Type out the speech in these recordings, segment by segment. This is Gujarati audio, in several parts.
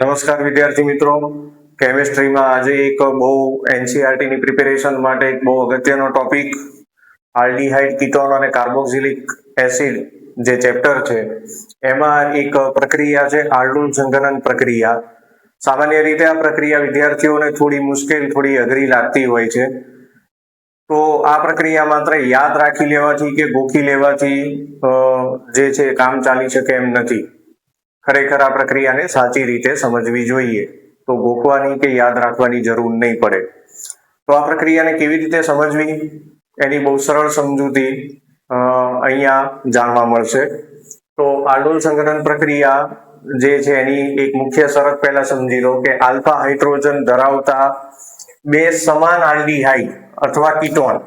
નમસ્કાર વિદ્યાર્થી મિત્રો, કેમેસ્ટ્રીમાં આજે એક બહુ એનસીઈઆરટીની પ્રિપેરેશન માટે એક બહુ અગત્યનો ટોપિક આલ્ડીહાઇડ, કીટોન અને કાર્બોક્સિલિક એસિડ જે ચેપ્ટર છે એમાં એક પ્રક્રિયા છે આલ્ડોલ સંઘનન પ્રક્રિયા. સામાન્ય રીતે આ પ્રક્રિયા વિદ્યાર્થીઓને થોડી મુશ્કેલ, થોડી અઘરી લાગતી હોય છે. તો આ પ્રક્રિયા માત્ર યાદ રાખી લેવાથી કે ગોખી લેવાથી જે છે કામ ચાલી શકે એમ નથી. ખરેખર આ પ્રક્રિયાને સાચી રીતે સમજવી જોઈએ, તો ગોખવાની કે યાદ રાખવાની જરૂર નહીં પડે. તો આ પ્રક્રિયાને કેવી રીતે સમજવી એની બહુ સરળ સમજૂતી અહીંયા જાણવા મળશે. તો આલ્ડોલ સંઘનન પ્રક્રિયા જે છે એની એક મુખ્ય શરત પહેલા સમજી લો કે આલ્ફા હાઇડ્રોજન ધરાવતા બે સમાન આલ્ડીહાઇડ અથવા કીટોન.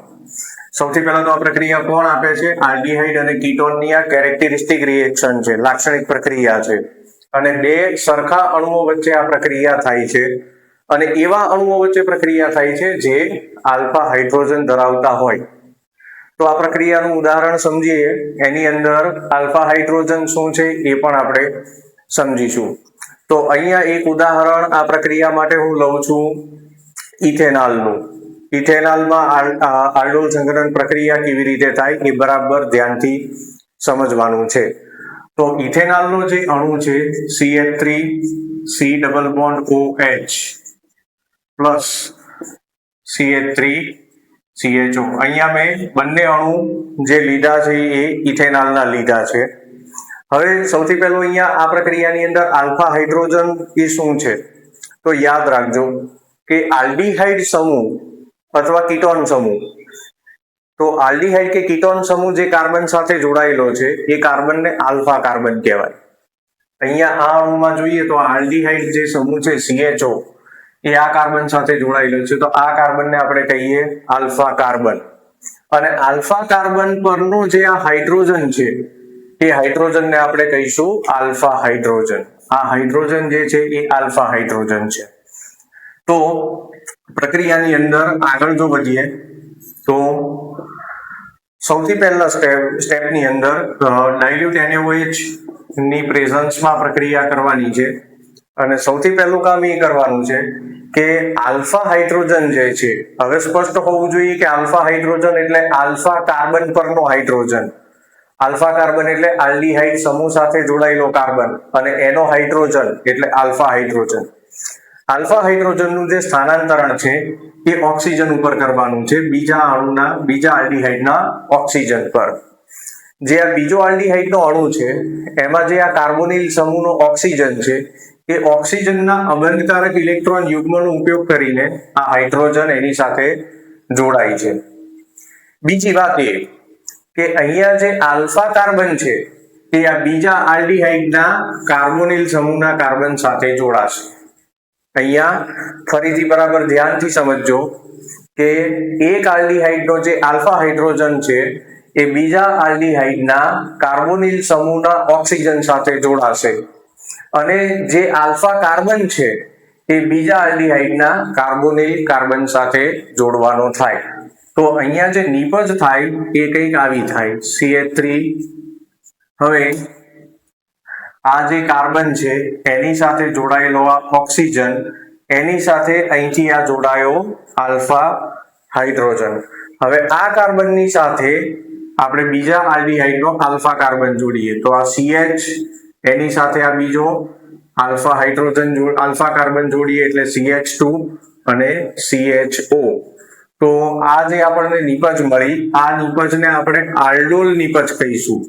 સૌથી પહેલા તો આ પ્રક્રિયા કોણ આપે છે? આલ્ડીહાઇડ અને કીટોનની આ કેરેક્ટરિસ્ટિક રિએક્શન છે, લાક્ષણિક પ્રક્રિયા છે. અને બે સરખા અણુઓ વચ્ચે આ પ્રક્રિયા થાય છે. અને એવા અણુઓ વચ્ચે પ્રક્રિયા થાય છે જે આલ્ફા હાઇડ્રોજન ધરાવતા હોય. તો આ પ્રક્રિયાનું ઉદાહરણ સમજીએ. એની અંદર આલ્ફા હાઇડ્રોજન શું છે એ પણ આપણે સમજીશું. તો અહીંયા એક ઉદાહરણ આ પ્રક્રિયા માટે હું લઉં છું ઇથેનોલનું. ઇથેનોલમાં આલ્ડોલ સંઘનન પ્રક્રિયા કેવી રીતે થાય એ બરાબર ધ્યાનથી સમજવાનું છે. તો ઇથેનોલનો જે અણુ છે CH3 double bond OH plus CH3 CHO. અહીંયા મેં બંને અણુ જે લીધા છે એ ઇથેનોલના લીધા છે. હવે સૌથી પહેલું અહીંયા આ પ્રક્રિયાની અંદર આલ્ફા હાઇડ્રોજન એ શું છે? તો યાદ રાખજો કે આલ્ડીહાઇડ સમૂહ અથવા કીટોન સમૂહ. તો આલ્ડીહાઇડ કે કીટોન સમૂહ જે કાર્બન સાથે જોડાયેલો છે એ કાર્બનને આલ્ફા કાર્બન કહેવાય. અહીંયા આ અણુમાં જોઈએ તો આલ્ડીહાઇડ જે સમૂહ છે CHO એ આ કાર્બન સાથે જોડાયેલો છે, તો આ કાર્બનને આપણે કહીએ આલ્ફા કાર્બન. અને આલ્ફા કાર્બન પરનો જે આ હાઇડ્રોજન છે એ હાઇડ્રોજનને આપણે કહીશું આલ્ફા હાઇડ્રોજન. આ હાઇડ્રોજન જે છે એ આલ્ફા હાઇડ્રોજન છે. તો પ્રક્રિયાની અંદર આગળ જો વધીએ તો સૌથી પહેલા સ્ટેપની અંદર ડાયલ્યુટ NaOH ની પ્રેઝન્સમાં પ્રક્રિયા કરવાની છે. અને સૌથી પહેલું કામ એ કરવાનું છે કે આલ્ફા હાઇડ્રોજન જે છે, હવે સ્પષ્ટ હોવું જોઈએ કે આલ્ફા હાઇડ્રોજન એટલે આલ્ફા કાર્બન પરનો હાઇડ્રોજન. આલ્ફા કાર્બન એટલે આલ્ડીહાઇડ સમૂહ સાથે જોડાયેલો કાર્બન, અને એનો હાઇડ્રોજન એટલે આલ્ફા હાઇડ્રોજન. આલ્ફા હાઇડ્રોજનનું જે સ્થાનાંતરણ છે એ ઓક્સિજન ઉપર કરવાનું છે, બીજા અણુના, બીજા આલ્ડીહાઇડના ઓક્સિજન પર. જે આ બીજો આલ્ડીહાઇડનો અણુ છે એમાં જે આ કાર્બોનિલ સમૂહનો ઓક્સિજન છે એ ઓક્સિજનના અબંધકારક ઇલેક્ટ્રોન યુગ્મનો ઉપયોગ કરીને આ હાઇડ્રોજન એની સાથે જોડાય છે. બીજી વાત એ કે અહીંયા જે આલ્ફા કાર્બન છે એ આ બીજા આલ્ડીહાઇડના કાર્બોનિલ સમૂહના કાર્બન સાથે જોડાશે. અહીંયા ફરીથી બરાબર ધ્યાનથી સમજજો કે એક આલ્ડીહાઇડનો જે આલ્ફા હાઇડ્રોજન છે એ બીજા આલ્ડીહાઇડના કાર્બોનિલ સમૂહના ઓક્સિજન સાથે જોડાશે. અને જે આલ્ફા કાર્બન છે એ બીજા આલ્ડીહાઇડના કાર્બોનિલ કાર્બન સાથે જોડવાનો થાય. તો અહીંયા જે નિપજ થાય એ કંઈક આવી થાય, CH3. હવે આ જે કાર્બન છે એની સાથે જોડાયેલો આ ઓક્સિજન, એની સાથે અહીંથી આ જોડાયો આલ્ફા હાઇડ્રોજન. હવે આ કાર્બનની સાથે આપણે બીજા આલ્ડીહાઇડનો આલ્ફા કાર્બન જોડીએ તો આ CH, એની સાથે આ બીજો આલ્ફા હાઇડ્રોજન આલ્ફા કાર્બન જોડીએ એટલે CH2 અને CHO. તો આ જે આપણને નિપજ મળી, આ નિપજને આપણે આલ્ડોલ નિપજ કહીશું.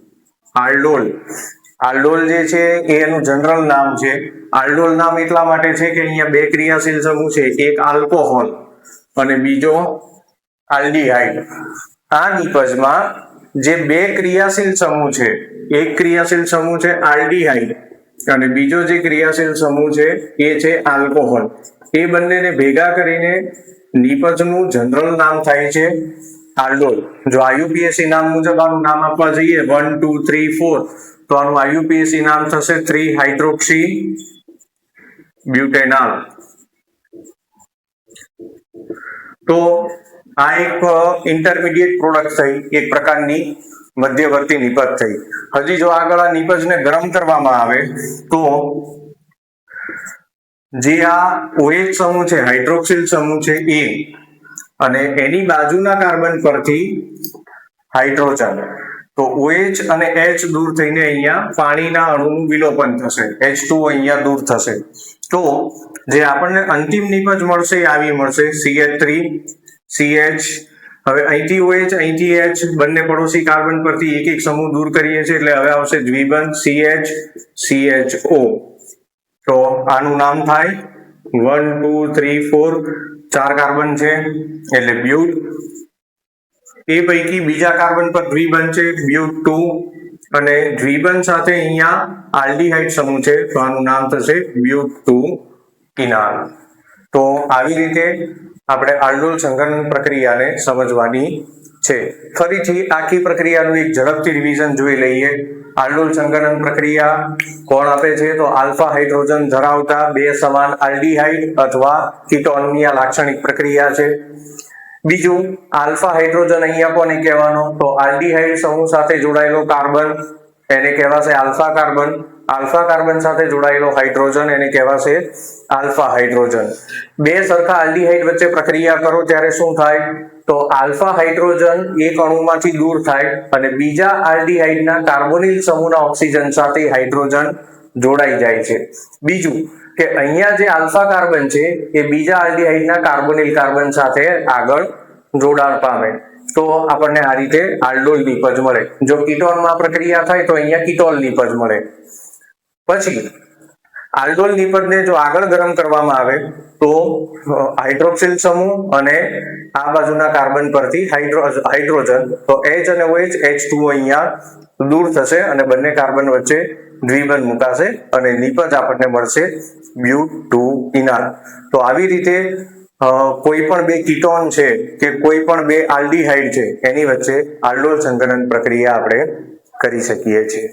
આલ્ડોલ જે છે એ એનું જનરલ નામ છે. આલ્ડોલ નામ એટલા માટે છે કે અહીંયા બે ક્રિયાશીલ સમૂહ છે, એક આલ્કોહોલ અને બીજો આલ્ડીહાઇડ. આ નિપજમાં જે બે ક્રિયાશીલ સમૂહ છે, એક ક્રિયાશીલ સમૂહ છે આલ્ડીહાઇડ અને બીજો જે ક્રિયાશીલ સમૂહ છે એ છે આલ્કોહોલ. એ બંનેને ભેગા કરીને નિપજનું જનરલ નામ થાય છે આલ્ડોલ. જો IUPAC નામ મુજબ આનું નામ આપવા જઈએ 1 2 3 4 તો આનું IUPAC નામ થશે 3 હાઇડ્રોક્સી બ્યુટેનોલ. તો આ એક ઇન્ટરમીડિયેટ પ્રોડક્ટ થઈ, એક પ્રકારની મધ્યવર્તી નિપજ થઈ. હજી જો આગળ આ નિપજને ગરમ કરવામાં આવે તો જે આ OH સમૂહ છે, હાઇડ્રોક્સિલ સમૂહ છે એ, અને એની બાજુના કાર્બન પરથી હાઇડ્રોજન, તો OH અને H દૂર થઈને અહીંયા પાણીના અણુનું વિલોપન થશે, H2O અહીંયા દૂર થશે. તો જે આપણને અંતિમ નિપજ મળશે એ આવી મળશે CH3 CH. હવે અહીંથી OH અહીંથી H બંને પડોશી કાર્બન પરથી એક એક સમૂહ દૂર કરીએ છીએ એટલે હવે આવશે દ્વિબંધ CH CHO. તો આનું નામ થાય 1 2 3 4 4 કાર્બન છે એટલે બ્યુટ. એ પૈકી બીજા કાર્બન પર દ્વિબંધ છે બ્યુટ 2, અને દ્વિબંધ સાથે અહીંયા આલ્ડીહાઇડ સમૂહ છે તો આનું નામ થશે બ્યુટ 2 ઇનાલ. તો આવી રીતે આપણે આલ્ડોલ સંઘનન પ્રક્રિયાને સમજવાની છે. ફરીથી આખી પ્રક્રિયાનું એક ઝડપથી રિવિઝન જોઈ લઈએ. આલ્ડોલ સંઘનન પ્રક્રિયા કોણ આપે છે? તો આલ્ફા હાઇડ્રોજન ધરાવતા બે સમાન આલ્ડીહાઇડ અથવા કીટોનની આ લાક્ષણિક પ્રક્રિયા છે. બીજું, આલ્ફા હાઇડ્રોજન અહીંયા કોને કહેવાનો? તો આલ્ડીહાઇડ સમૂહ સાથે જોડાયેલો કાર્બન એને કહેવાશે આલ્ફા કાર્બન. આલ્ફા કાર્બન સાથે જોડાયેલો હાઇડ્રોજન એને કહેવાશે આલ્ફા હાઇડ્રોજન. બે સરખા આલ્ડીહાઇડ વચ્ચે પ્રક્રિયા કરો ત્યારે શું થાય? તો આલ્ફા હાઇડ્રોજન એક અણુમાંથી દૂર થાય અને બીજા આલ્ડીહાઇડના કાર્બોનિલ સમૂહના ઓક્સિજન સાથે હાઇડ્રોજન જોડાઈ જાય છે. બીજું કે અહીંયા જે આલ્ફા કાર્બન છે એ બીજા આલ્ડીહાઇડના કાર્બોનિલ કાર્બન સાથે આગળ જોડાણ પામે, તો આપણને આ રીતે આલ્ડોલ નિપજ મળે. જો કીટોનમાં પ્રક્રિયા થાય તો અહીંયા કીટોલ નિપજ મળે. પછી આલ્ડોલ નિપજને જો આગળ ગરમ કરવામાં આવે તો હાઇડ્રોક્સિલ સમૂહ અને આ બાજુના કાર્બન પરથી હાઇડ્રોજન, તો H અને OH H2O અહીંયા દૂર થશે અને બંને કાર્બન વચ્ચે દ્વિબંધ મુકાશે અને નિપજ આપણને મળશે બ્યુટ 2 ઇનાલ. તો આવી રીતે કોઈ પણ બે કીટોન છે કે કોઈ પણ બે આલ્ડીહાઇડ છે એની વચ્ચે આલ્ડોલ સંઘનન પ્રક્રિયા આપણે કરી શકીએ છીએ.